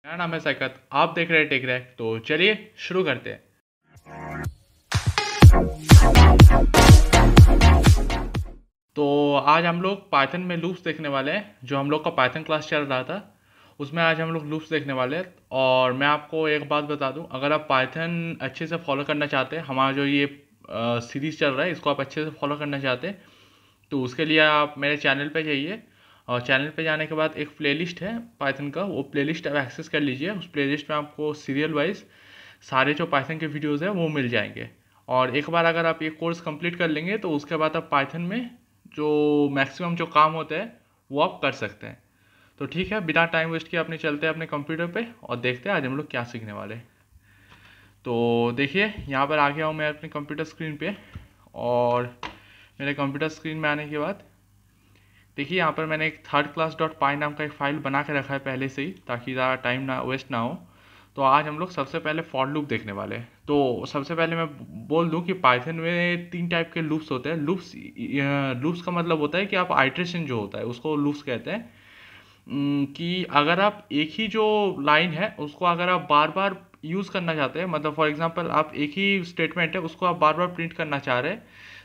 मेरा नाम है सकत। आप देख रहे हैं टेक रैक। तो चलिए शुरू करते हैं। तो आज हम लोग पाइथन में लूप्स देखने वाले हैं। जो हम लोग का पाइथन क्लास चल रहा था उसमें आज हम लोग लूप्स देखने वाले हैं। और मैं आपको एक बात बता दूं, अगर आप पाइथन अच्छे से फॉलो करना चाहते हैं, हमारा जो ये सीरीज़ चल रहा है इसको आप अच्छे से फॉलो करना चाहते हैं, तो उसके लिए आप मेरे चैनल पे जाइए। और चैनल पे जाने के बाद एक प्लेलिस्ट है पाइथन का, वो प्लेलिस्ट आप एक्सेस कर लीजिए। उस प्लेलिस्ट में आपको सीरियल वाइज सारे जो पाइथन के वीडियोज़ हैं वो मिल जाएंगे। और एक बार अगर आप ये कोर्स कंप्लीट कर लेंगे तो उसके बाद आप पाइथन में जो मैक्सिमम जो काम होते हैं वो आप कर सकते हैं। तो ठीक है, बिना टाइम वेस्ट किए अपने चलते हैं अपने कंप्यूटर पे और देखते हैं आज हम लोग क्या सीखने वाले हैं। तो देखिए यहाँ पर आ गया हूँ मैं अपने कंप्यूटर स्क्रीन पे। और मेरे कंप्यूटर स्क्रीन में आने के बाद देखिए यहाँ पर मैंने एक thirdclass.py नाम का एक फ़ाइल बना के रखा है पहले से ही, ताकि ज़्यादा टाइम ना वेस्ट ना हो। तो आज हम लोग सबसे पहले फॉर लूप देखने वाले हैं। तो सबसे पहले मैं बोल दूं कि पाइथन में 3 टाइप के लूप्स होते हैं। लूप्स का मतलब होता है कि आप आइट्रेशन जो होता है उसको लूप्स कहते हैं। कि अगर आप एक ही जो लाइन है उसको अगर आप बार बार यूज़ करना चाहते हैं, मतलब फॉर एग्जांपल आप एक ही स्टेटमेंट है उसको आप बार बार प्रिंट करना चाह रहे हैं,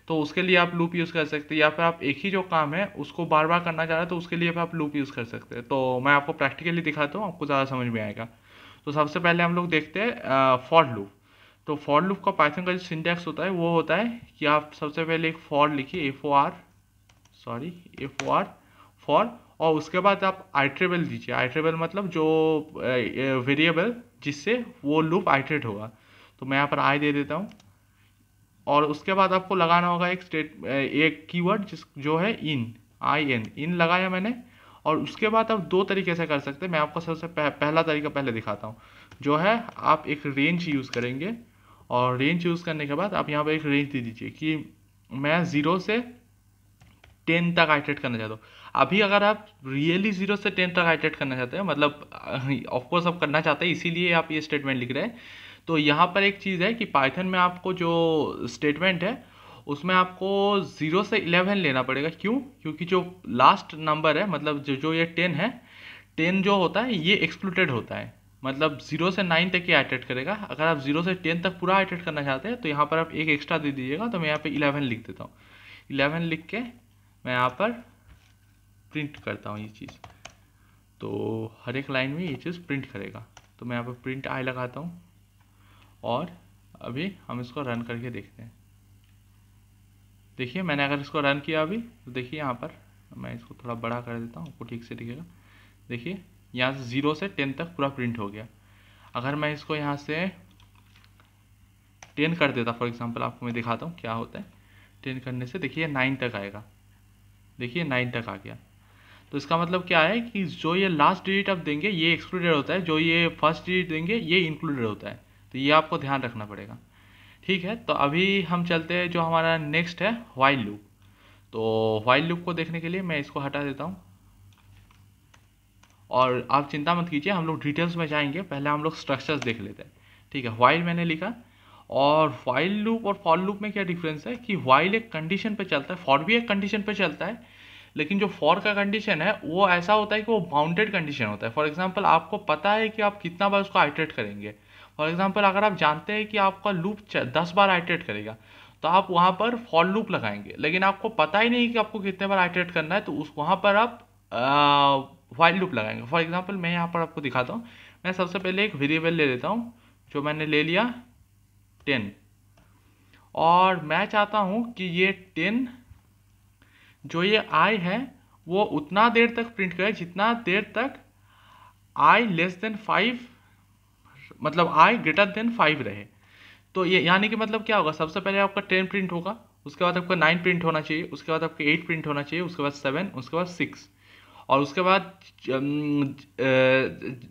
तो उसके लिए आप लूप यूज़ कर सकते हैं। या फिर आप एक ही जो काम है उसको बार बार करना चाह रहे हैं तो उसके लिए भी आप लूप यूज़ कर सकते हैं। तो मैं आपको प्रैक्टिकली दिखाता हूँ, आपको ज़्यादा समझ में आएगा। तो सबसे पहले हम लोग देखते हैं फॉर लूप। तो फॉर लूप का पाइथन का जो सिंटैक्स होता है वो होता है कि आप सबसे पहले एक फॉर लिखिए, एफ ओ आर फॉर, और उसके बाद आप आइट्रेबल दीजिए। आइट्रेबल मतलब जो वेरिएबल जिससे वो लूप आइट्रेट होगा। तो मैं यहाँ पर आई दे देता हूँ। और उसके बाद आपको लगाना होगा एक कीवर्ड जो है इन लगाया मैंने। और उसके बाद आप 2 तरीके से कर सकते हैं। मैं आपको सबसे पहला तरीका पहले दिखाता हूँ, जो है आप एक रेंज यूज़ करेंगे। और रेंज यूज़ करने के बाद आप यहाँ पर एक रेंज दे दीजिए कि मैं 0 से 10 तक आइट्रेट करना चाहता हूँ। अभी अगर आप रियली 0 से 10 तक आइट्रेट करना चाहते हैं, मतलब ऑफकोर्स आप करना चाहते हैं इसीलिए आप ये स्टेटमेंट लिख रहे हैं, तो यहाँ पर एक चीज़ है कि पाइथन में आपको जो स्टेटमेंट है उसमें आपको 0 से 11 लेना पड़ेगा। क्यों? क्योंकि जो लास्ट नंबर है, मतलब जो ये 10 है, 10 जो होता है ये एक्सक्लूडेड होता है। मतलब 0 से 9 तक ही आइट्रेट करेगा। अगर आप 0 से 10 तक पूरा आइट्रेट करना चाहते हैं तो यहाँ पर आप एक एक्स्ट्रा दे दीजिएगा। तो मैं यहाँ पे 11 लिख देता हूँ। 11 लिख के मैं यहाँ पर प्रिंट करता हूँ ये चीज़। तो हर एक लाइन में ये चीज़ प्रिंट करेगा। तो मैं यहाँ पर प्रिंट आई लगाता हूँ और अभी हम इसको रन करके देखते हैं। देखिए मैंने अगर इसको रन किया अभी, तो देखिए यहाँ पर मैं इसको थोड़ा बड़ा कर देता हूँ, आपको ठीक से दिखेगा। देखिए यहाँ से 0 से 10 तक पूरा प्रिंट हो गया। अगर मैं इसको यहाँ से 10 कर देता फॉर एग्जांपल, आपको मैं दिखाता हूँ क्या होता है। 10 करने से देखिए 9 तक आएगा। देखिए 9 तक आ गया। तो इसका मतलब क्या है कि जो ये लास्ट डिजिट आप देंगे ये एक्सक्लूडेड होता है, जो ये फर्स्ट डिजिट देंगे ये इंक्लूडेड होता है। तो ये आपको ध्यान रखना पड़ेगा। ठीक है, तो अभी हम चलते हैं जो हमारा नेक्स्ट है व्हाइल लूप। तो व्हाइल लूप को देखने के लिए मैं इसको हटा देता हूँ। और आप चिंता मत कीजिए, हम लोग डिटेल्स में जाएंगे, पहले हम लोग स्ट्रक्चर्स देख लेते हैं। ठीक है, व्हाइल मैंने लिखा। और व्हाइल लूप और फॉर लूप में क्या डिफरेंस है कि व्हाइल एक कंडीशन पे चलता है, फॉर भी एक कंडीशन पे चलता है। लेकिन जो फॉर का कंडीशन है वो ऐसा होता है कि वो बाउंडेड कंडीशन होता है। फॉर एग्जांपल आपको पता है कि आप कितना बार उसको आइटरेट करेंगे। फॉर एग्जांपल अगर आप जानते हैं कि आपका लूप 10 बार आइटरेट करेगा तो आप वहाँ पर फॉर लूप लगाएंगे। लेकिन आपको पता ही नहीं कि आपको कितने बार आइटरेट करना है, तो उस वहाँ पर आप व्हाइल लूप लगाएंगे। फॉर एग्जांपल मैं यहाँ पर आपको दिखाता हूँ। मैं सबसे पहले एक वेरिएबल ले लेता हूँ, जो मैंने ले लिया 10। और मैं चाहता हूँ कि ये 10 जो ये आई है वो उतना देर तक प्रिंट करे जितना देर तक आई लेस देन 5, मतलब आई ग्रेटर देन 5 रहे। तो ये यानी कि मतलब क्या होगा, सबसे पहले आपका 10 प्रिंट होगा, उसके बाद आपका 9 प्रिंट होना चाहिए, उसके बाद आपका 8 प्रिंट होना चाहिए, उसके बाद 7, उसके बाद 6। और उसके बाद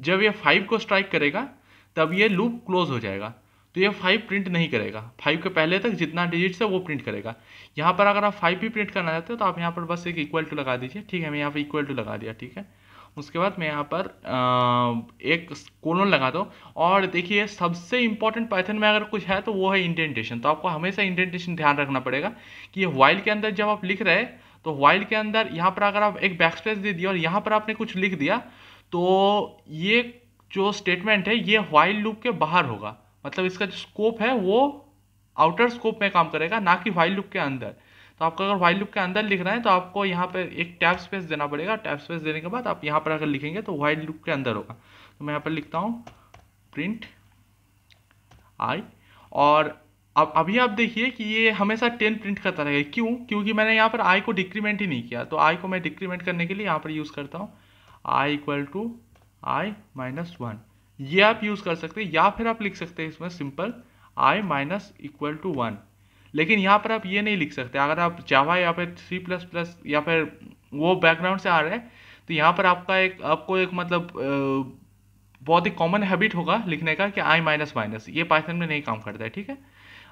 जब ये 5 को स्ट्राइक करेगा तब ये लूप क्लोज हो जाएगा। तो ये 5 प्रिंट नहीं करेगा, 5 के पहले तक जितना डिजिट्स है वो प्रिंट करेगा। यहाँ पर अगर आप 5 भी प्रिंट करना चाहते हो तो आप यहाँ पर बस एक इक्वल टू लगा दीजिए। ठीक है, मैं यहाँ पर इक्वल टू लगा दिया। ठीक है, उसके बाद मैं यहाँ पर एक कोलन लगा दो। और देखिए सबसे इंपॉर्टेंट पाइथन में अगर कुछ है तो वो है इंडेंटेशन। तो आपको हमेशा इंडेंटेशन ध्यान रखना पड़ेगा कि ये व्हाइल के अंदर जब आप लिख रहे हैं तो व्हाइल के अंदर यहाँ पर अगर आप एक बैकस्पेस दे दिया और यहाँ पर आपने कुछ लिख दिया तो ये जो स्टेटमेंट है ये व्हाइल लूप के बाहर होगा, मतलब इसका जो स्कोप है वो आउटर स्कोप में काम करेगा, ना कि व्हाइल लूप के अंदर। तो आपको अगर व्हाइल लूप के अंदर लिखना है तो आपको यहाँ पर एक टैब स्पेस देना पड़ेगा। टैब स्पेस देने के बाद आप यहाँ पर अगर लिखेंगे तो व्हाइल लूप के अंदर होगा। तो मैं यहाँ पर लिखता हूँ प्रिंट आई, और अब अभी आप देखिए कि ये हमेशा 10 प्रिंट करता रहेगा। क्यों? क्योंकि मैंने यहाँ पर आई को डिक्रीमेंट ही नहीं किया। तो आई को मैं डिक्रीमेंट करने के लिए यहाँ पर यूज़ करता हूँ I equal to I minus 1। ये आप यूज़ कर सकते हैं, या फिर आप लिख सकते हैं इसमें simple i minus equal to 1। लेकिन यहाँ पर आप ये नहीं लिख सकते। अगर आप जावा या फिर C++ या फिर वो बैकग्राउंड से आ रहे हैं तो यहाँ पर आपको एक मतलब बहुत ही कॉमन हैबिट होगा लिखने का कि आई माइनस माइनस। ये पाइथन में नहीं काम करता है, ठीक है।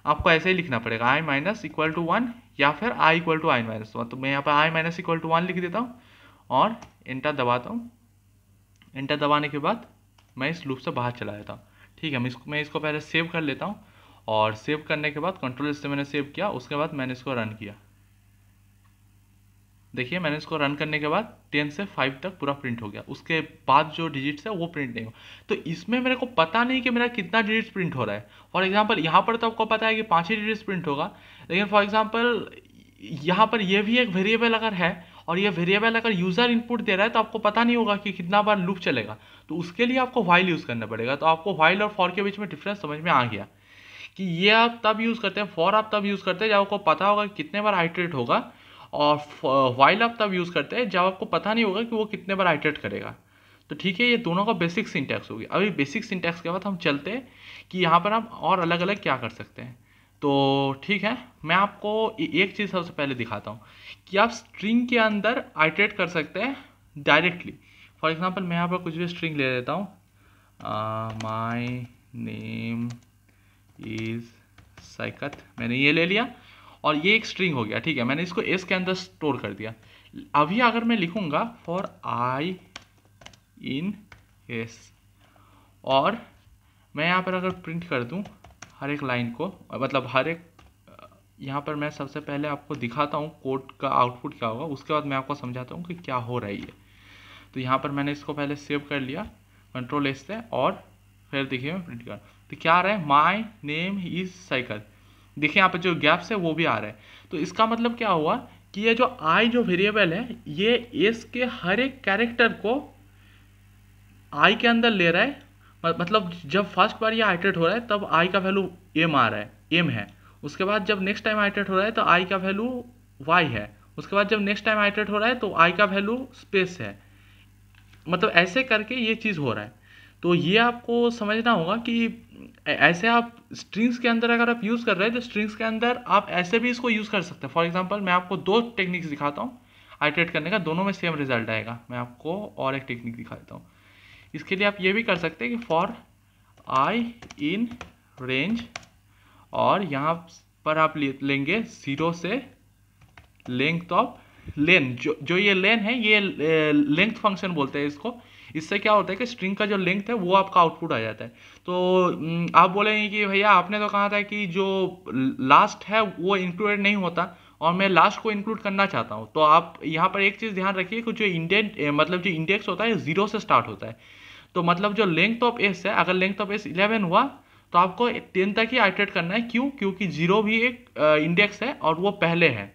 आपको ऐसे ही लिखना पड़ेगा आई माइनस इक्वल टू 1 या फिर I equal to I minus 1। तो मैं यहाँ पर आई माइनस इक्वल टू 1 लिख देता हूँ और एंटर दबाता हूँ। एंटर दबाने के बाद मैं इस लूप से बाहर चला जाता हूँ, ठीक है। मैं इसको पहले सेव कर लेता हूँ, और सेव करने के बाद कंट्रोल से मैंने सेव किया। उसके बाद मैंने इसको रन किया। देखिए मैंने इसको रन करने के बाद 10 से 5 तक पूरा प्रिंट हो गया। उसके बाद जो डिजिट्स है वो प्रिंट नहीं हो। तो इसमें मेरे को पता नहीं कि मेरा कितना डिजिट्स प्रिंट हो रहा है। फॉर एग्जांपल यहाँ पर तो आपको पता है कि 5 ही डिजिट्स प्रिंट होगा, लेकिन फॉर एग्जांपल यहाँ पर ये भी एक वेरिएबल अगर है और ये वेरिएबल अगर यूज़र इनपुट दे रहा है तो आपको पता नहीं होगा कि कितना बार लूप चलेगा। तो उसके लिए आपको व्हाइल यूज़ करना पड़ेगा। तो आपको व्हाइल और फॉर के बीच में डिफरेंस समझ में आ गया कि ये आप तब यूज़ करते हैं, फॉर आप तब यूज़ करते हैं जब आपको पता होगा कि कितने बार आइटरेट होगा, और व्हाइल आप तब यूज़ करते हैं जब आपको पता नहीं होगा कि वो कितने बार आइटरेट करेगा। तो ठीक है, ये दोनों का बेसिक सिंटैक्स होगी। अभी बेसिक सिंटैक्स के बाद हम चलते हैं कि यहाँ पर हम और अलग अलग क्या कर सकते हैं। तो ठीक है, मैं आपको एक चीज़ सबसे पहले दिखाता हूँ कि आप स्ट्रिंग के अंदर आइटरेट कर सकते हैं डायरेक्टली। फॉर एग्जांपल मैं यहाँ पर कुछ भी स्ट्रिंग ले लेता हूँ, माय नेम इज़ साइकत। मैंने ये ले लिया और ये एक स्ट्रिंग हो गया, ठीक है। मैंने इसको एस के अंदर स्टोर कर दिया। अभी अगर मैं लिखूंगा फॉर आई इन एस, और मैं यहाँ पर अगर प्रिंट कर दूँ हर एक लाइन को, मतलब हर एक, यहाँ पर मैं सबसे पहले आपको दिखाता हूँ कोड का आउटपुट क्या होगा, उसके बाद मैं आपको समझाता हूँ कि क्या हो रहा है ये। तो यहाँ पर मैंने इसको पहले सेव कर लिया कंट्रोल एस से, और फिर देखिए मैं प्रिंट कर, तो क्या आ रहा है, माई नेम इज साइकिल। देखिए यहाँ पर जो गैप्स है वो भी आ रहा है। तो इसका मतलब क्या हुआ कि ये जो आई जो वेरिएबल है ये एस के हर एक कैरेक्टर को आई के अंदर ले रहा है। मतलब जब फर्स्ट बार ये आइटरेट हो रहा है तब आई का वैल्यू एम आ रहा है, एम है। उसके बाद जब नेक्स्ट टाइम आइटरेट हो रहा है तो आई का वैल्यू वाई है। उसके बाद जब नेक्स्ट टाइम आइटरेट हो रहा है तो आई का वैल्यू स्पेस है। मतलब ऐसे करके ये चीज़ हो रहा है। तो ये आपको समझना होगा कि ऐसे आप स्ट्रिंग्स के अंदर अगर आप यूज़ कर रहे हैं तो स्ट्रिंग्स के अंदर आप ऐसे भी इसको यूज़ कर सकते हैं। फॉर एग्जांपल मैं आपको दो टेक्निक्स दिखाता हूँ आइटरेट करने का, दोनों में सेम रिजल्ट आएगा। मैं आपको और एक टेक्निक दिखाता हूँ। इसके लिए आप ये भी कर सकते हैं कि फॉर आई इन रेंज, और यहाँ पर आप लेंगे 0 से लेंथ ऑफ लेन, जो ये लेन है ये लेंथ फंक्शन बोलते हैं इसको। इससे क्या होता है कि स्ट्रिंग का जो लेंथ है वो आपका आउटपुट आ जाता है। तो आप बोलेंगे कि भैया आपने तो कहा था कि जो लास्ट है वो इंक्लूडेड नहीं होता, और मैं लास्ट को इंक्लूड करना चाहता हूँ। तो आप यहाँ पर एक चीज़ ध्यान रखिए कि जो इंडेंट मतलब जो इंडेक्स होता है 0 से स्टार्ट होता है। तो मतलब जो लेंथ ऑफ एस है, अगर लेंथ ऑफ एस 11 हुआ तो आपको 10 तक ही आइटरेट करना है। क्यों? क्योंकि 0 भी एक इंडेक्स है और वो पहले है।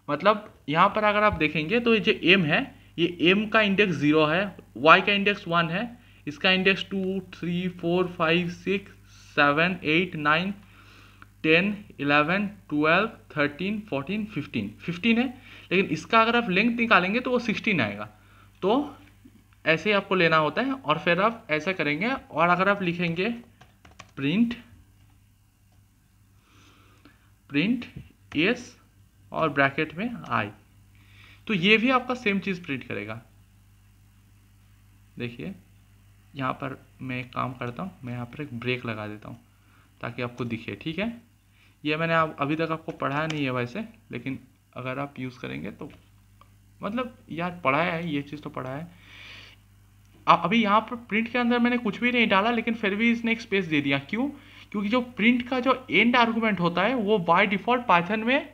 मतलब यहाँ पर अगर आप देखेंगे तो ये जो एम है, ये एम का इंडेक्स 0 है, वाई का इंडेक्स 1 है, इसका इंडेक्स 2, 3, 4, 5, 6, 7, 8, 9, 10, 11, 12, 13, 14, 15 है। लेकिन इसका अगर आप लेंथ निकालेंगे तो वो 16 आएगा। तो ऐसे ही आपको लेना होता है, और फिर आप ऐसा करेंगे। और अगर आप लिखेंगे प्रिंट एस और ब्रैकेट में आई, तो ये भी आपका सेम चीज़ प्रिंट करेगा। देखिए यहाँ पर मैं एक काम करता हूँ, मैं यहाँ पर एक ब्रेक लगा देता हूँ ताकि आपको दिखे, ठीक है। ये मैंने अभी तक आपको पढ़ाया नहीं है वैसे, लेकिन अगर आप यूज़ करेंगे तो मतलब यार पढ़ाया है, ये चीज़ तो पढ़ाया है। अभी यहाँ पर प्रिंट के अंदर मैंने कुछ भी नहीं डाला, लेकिन फिर भी इसने एक स्पेस दे दिया। क्यों? क्योंकि जो प्रिंट का जो एंड आर्गुमेंट होता है वो बाय डिफ़ॉल्ट पाइथन में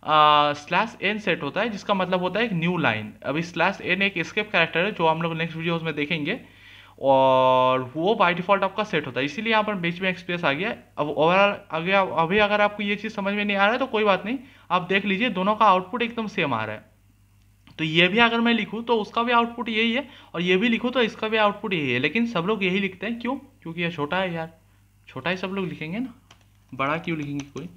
/n सेट होता है, जिसका मतलब होता है एक न्यू लाइन। अभी /n एक एस्केप कैरेक्टर है जो हम लोग नेक्स्ट वीडियोस में देखेंगे। और वो बाय डिफ़ॉल्ट आपका सेट होता है, इसीलिए यहाँ पर बीच में एक्सप्रेस आ गया। अब ओवरऑल आगे अभी अगर आपको ये चीज़ समझ में नहीं आ रहा है तो कोई बात नहीं, आप देख लीजिए दोनों का आउटपुट एकदम सेम आ रहा है। तो ये भी अगर मैं लिखूँ तो उसका भी आउटपुट यही है, और ये भी लिखूँ तो इसका भी आउटपुट यही है, लेकिन सब लोग यही लिखते हैं। क्यों? क्योंकि ये छोटा है यार, छोटा ही सब लोग लिखेंगे ना, बड़ा क्यों लिखेंगे कोई?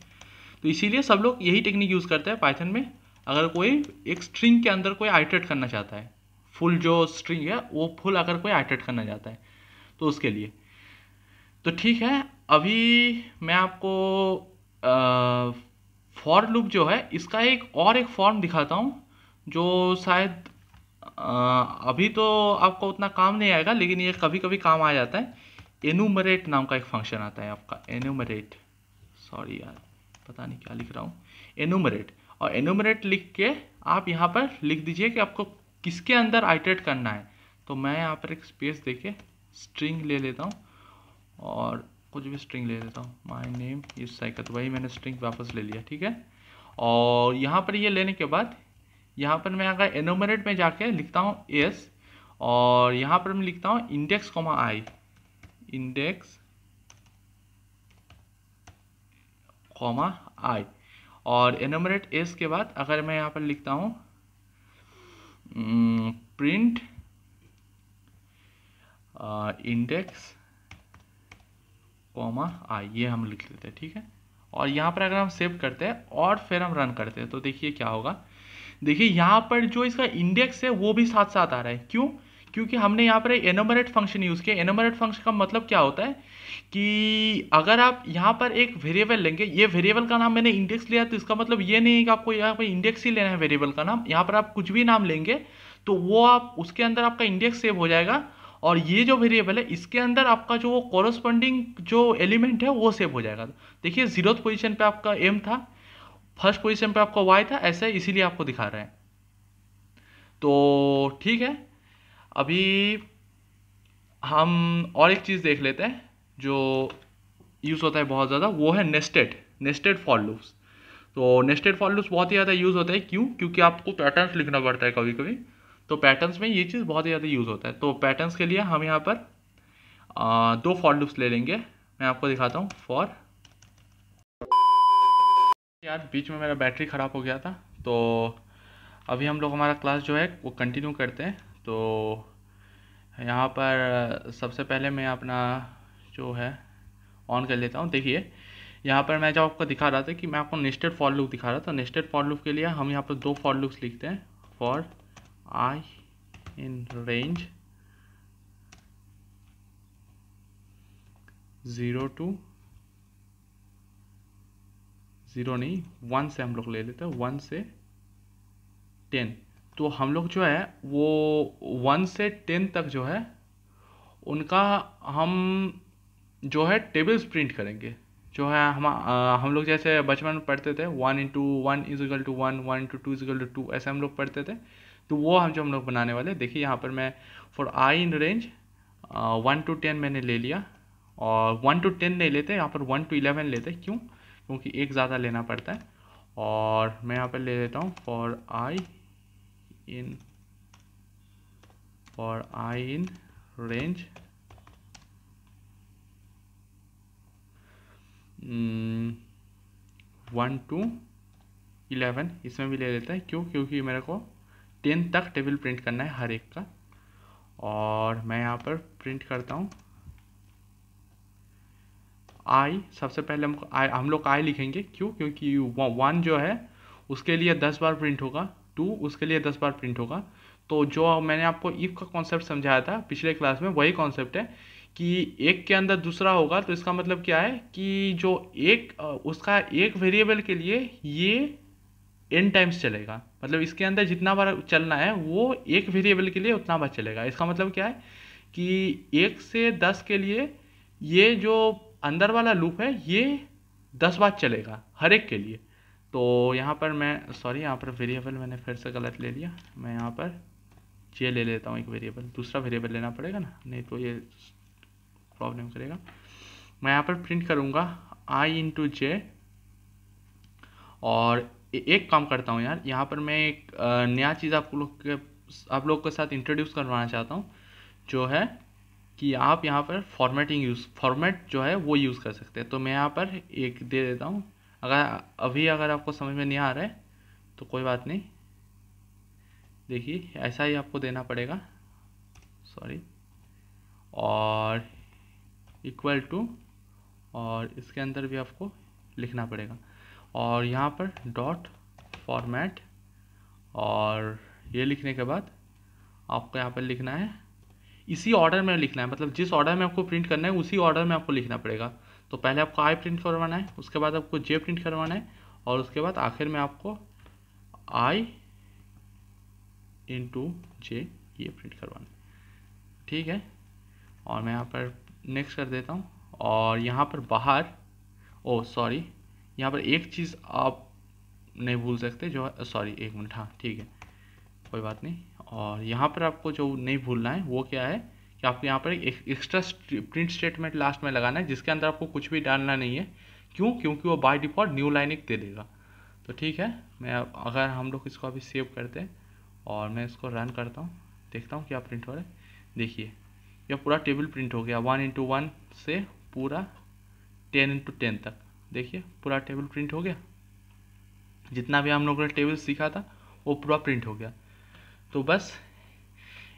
तो इसीलिए सब लोग यही टेक्निक यूज़ करते हैं पाइथन में। अगर कोई एक स्ट्रिंग के अंदर कोई आइटरेट करना चाहता है, फुल जो स्ट्रिंग है वो फुल अगर कोई आइटरेट करना चाहता है तो उसके लिए। तो ठीक है, अभी मैं आपको फॉर लूप जो है इसका एक फॉर्म दिखाता हूँ, जो शायद अभी तो आपको उतना काम नहीं आएगा, लेकिन ये कभी कभी काम आ जाता है। एनुमरेट नाम का एक फंक्शन आता है आपका, एनुमरेट, सॉरी यार पता नहीं क्या लिख रहा हूँ, एनुमरेट। और एनुमरेट लिख के आप यहाँ पर लिख दीजिए कि आपको किसके अंदर आइटरेट करना है। तो मैं यहाँ पर एक स्पेस देके स्ट्रिंग ले लेता हूँ और कुछ भी स्ट्रिंग ले लेता हूँ, माय नेम इज साइकिल, तो वही मैंने स्ट्रिंग वापस ले लिया, ठीक है। और यहाँ पर ये लेने के बाद यहाँ पर मैं अगर एनुमरेट में जाके लिखता हूँ एस, और यहाँ पर मैं लिखता हूँ इंडेक्स कॉमा आई, इंडेक्स कॉमा आई, और एनुमरेट एस के बाद अगर मैं यहाँ पर लिखता हूँ प्रिंट इंडेक्स कॉमा आई, ये हम लिख लेते हैं, ठीक है। और यहाँ पर अगर हम सेव करते हैं और फिर हम रन करते हैं तो देखिए क्या होगा। देखिए यहाँ पर जो इसका इंडेक्स है वो भी साथ साथ आ रहा है। क्यों? क्योंकि हमने यहाँ पर एनुमरेट फंक्शन यूज़ किया। एनुमरेट फंक्शन का मतलब क्या होता है कि अगर आप यहाँ पर एक वेरिएबल लेंगे, ये वेरिएबल का नाम मैंने इंडेक्स लिया, तो इसका मतलब ये नहीं है कि आपको यहाँ पर इंडेक्स ही लेना है वेरिएबल का नाम। यहाँ पर आप कुछ भी नाम लेंगे तो वो आप उसके अंदर आपका इंडेक्स सेव हो जाएगा, और ये जो वेरिएबल है इसके अंदर आपका जो कोरोस्पोंडिंग जो एलिमेंट है वो सेव हो जाएगा। देखिए 0th पोजीशन पे आपका एम था, फर्स्ट पोजीशन पे आपका वाई था, ऐसे इसीलिए आपको दिखा रहे हैं। तो ठीक है, अभी हम और एक चीज़ देख लेते हैं जो यूज़ होता है बहुत ज़्यादा, वो है नेस्टेड फॉर लूप्स। तो नेस्टेड फॉर लूप्स बहुत ही ज़्यादा यूज़ होता है। क्यों? क्योंकि आपको पैटर्न्स लिखना पड़ता है कभी कभी, तो पैटर्न्स में ये चीज़ बहुत ही ज़्यादा यूज़ होता है। तो पैटर्न्स के लिए हम यहाँ पर दो फॉर लूप्स ले लेंगे। मैं आपको दिखाता हूँ फॉर, यार बीच में मेरा बैटरी ख़राब हो गया था, तो अभी हम लोग हमारा क्लास जो है वो कंटिन्यू करते हैं। तो यहाँ पर सबसे पहले मैं अपना जो है ऑन कर लेता हूँ। देखिए यहाँ पर मैं जो आपको दिखा रहा था कि मैं आपको नेस्टेड फॉर लूप दिखा रहा था, नेस्टेड फॉर लूप के लिए हम यहाँ पर दो फॉर लूप्स लिखते हैं। For I in range 0 to 0 नहीं 1 से हम लोग ले लेते हैं, 1 से 10। तो हम लोग जो है वो 1 से 10 तक जो है उनका हम जो है टेबल्स प्रिंट करेंगे। जो है हम लोग जैसे बचपन में पढ़ते थे 1 into 1 is equal to 1, 1 into 2 is equal to 2, ऐसे हम लोग पढ़ते थे। तो वो हम लोग बनाने वाले। देखिए यहाँ पर मैं for I in range 1 to 10 मैंने ले लिया, और 1 to 10 नहीं लेते, यहाँ पर 1 to 11 लेते। क्यों? क्योंकि एक ज़्यादा लेना पड़ता है। और मैं यहाँ पर ले लेता हूँ for I in range 1 to 11, इसमें भी ले लेते हैं। क्यों? क्योंकि मेरे को 10 तक टेबल प्रिंट करना है हर एक का। और मैं यहाँ पर प्रिंट करता हूँ आई। सबसे पहले हम लोग आई लिखेंगे। क्यों? क्योंकि 1 जो है उसके लिए 10 बार प्रिंट होगा, 2 उसके लिए 10 बार प्रिंट होगा। तो जो मैंने आपको इफ का कॉन्सेप्ट समझाया था पिछले क्लास में, वही कॉन्सेप्ट है कि एक के अंदर दूसरा होगा। तो इसका मतलब क्या है कि जो एक उसका एक वेरिएबल के लिए ये n टाइम्स चलेगा, मतलब इसके अंदर जितना बार चलना है वो एक वेरिएबल के लिए उतना बार चलेगा। इसका मतलब क्या है कि 1 से 10 के लिए ये जो अंदर वाला लूप है ये 10 बार चलेगा हर एक के लिए। तो यहाँ पर मैं सॉरी यहाँ पर वेरिएबल मैंने फिर से गलत ले लिया। मैं यहाँ पर जे ले लेता हूँ एक वेरिएबल, दूसरा वेरिएबल लेना पड़ेगा ना, नहीं तो ये प्रॉब्लम करेगा। मैं यहाँ पर प्रिंट करूँगा आई इंटू जे। और एक काम करता हूँ यार, यहाँ पर मैं एक नया चीज़ आप लोग के साथ इंट्रोड्यूस करवाना चाहता हूँ, जो है कि आप यहाँ पर फॉर्मेट जो है वो यूज़ कर सकते हैं। तो मैं यहाँ पर एक दे देता हूँ। अगर आपको समझ में नहीं आ रहा है तो कोई बात नहीं, देखिए ऐसा ही आपको देना पड़ेगा, सॉरी, और इक्वल टू, और इसके अंदर भी आपको लिखना पड़ेगा, और यहाँ पर डॉट फॉर्मेट, और ये लिखने के बाद आपको यहाँ पर लिखना है, इसी ऑर्डर में लिखना है, मतलब जिस ऑर्डर में आपको प्रिंट करना है उसी ऑर्डर में आपको लिखना पड़ेगा। तो पहले आपको आई प्रिंट करवाना है, उसके बाद आपको जे प्रिंट करवाना है, और उसके बाद आखिर में आपको आई इंटू जे ये प्रिंट करवाना है, ठीक है। और मैं यहाँ पर नेक्स्ट कर देता हूँ, और यहाँ पर बाहर, ओ सॉरी, यहाँ पर एक चीज़ आप नहीं भूल सकते, जो है, सॉरी एक मिनट, हाँ ठीक है, कोई बात नहीं। और यहाँ पर आपको जो नहीं भूलना है वो क्या है कि आपको यहाँ पर एक एक्स्ट्रा प्रिंट स्टेटमेंट लास्ट में लगाना है, जिसके अंदर आपको कुछ भी डालना नहीं है। क्यों? क्योंकि वो बाय डिफ़ॉल्ट न्यू लाइन एक दे देगा। तो ठीक है, अगर हम लोग इसको अभी सेव करते हैं और मैं इसको रन करता हूँ, देखता हूँ क्या प्रिंट हो रहा है। देखिए यह पूरा टेबल प्रिंट हो गया, 1 से पूरा 10 तक। देखिए पूरा टेबल प्रिंट हो गया, जितना भी हम लोग ने टेबल सीखा था वो पूरा प्रिंट हो गया। तो बस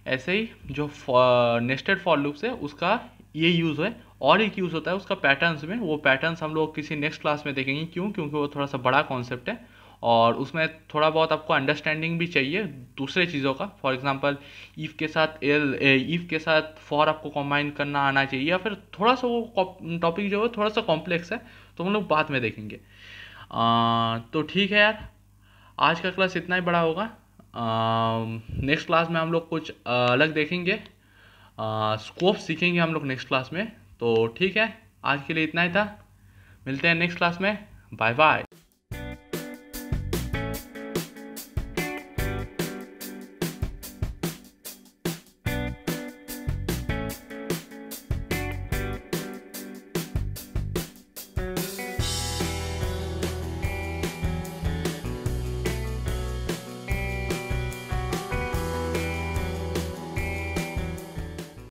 ऐसे ही जो नेस्टेड फॉर लूप्स है उसका ये यूज़ है, और एक यूज़ होता है उसका पैटर्न्स में। वो पैटर्न्स हम लोग किसी नेक्स्ट क्लास में देखेंगे। क्यों? क्योंकि वो थोड़ा सा बड़ा कॉन्सेप्ट है और उसमें थोड़ा बहुत आपको अंडरस्टैंडिंग भी चाहिए दूसरे चीज़ों का। फॉर एग्जांपल ईफ के साथ ईफ के साथ फॉर आपको कंबाइन करना आना चाहिए, या फिर थोड़ा सा वो टॉपिक जो है थोड़ा सा कॉम्प्लेक्स है, तो हम लोग बाद में देखेंगे। तो ठीक है यार, आज का क्लास इतना ही बड़ा होगा। नेक्स्ट क्लास में हम लोग कुछ अलग देखेंगे, स्कोप सीखेंगे हम लोग नेक्स्ट क्लास में। तो ठीक है, आज के लिए इतना ही था, मिलते हैं नेक्स्ट क्लास में, बाय बाय।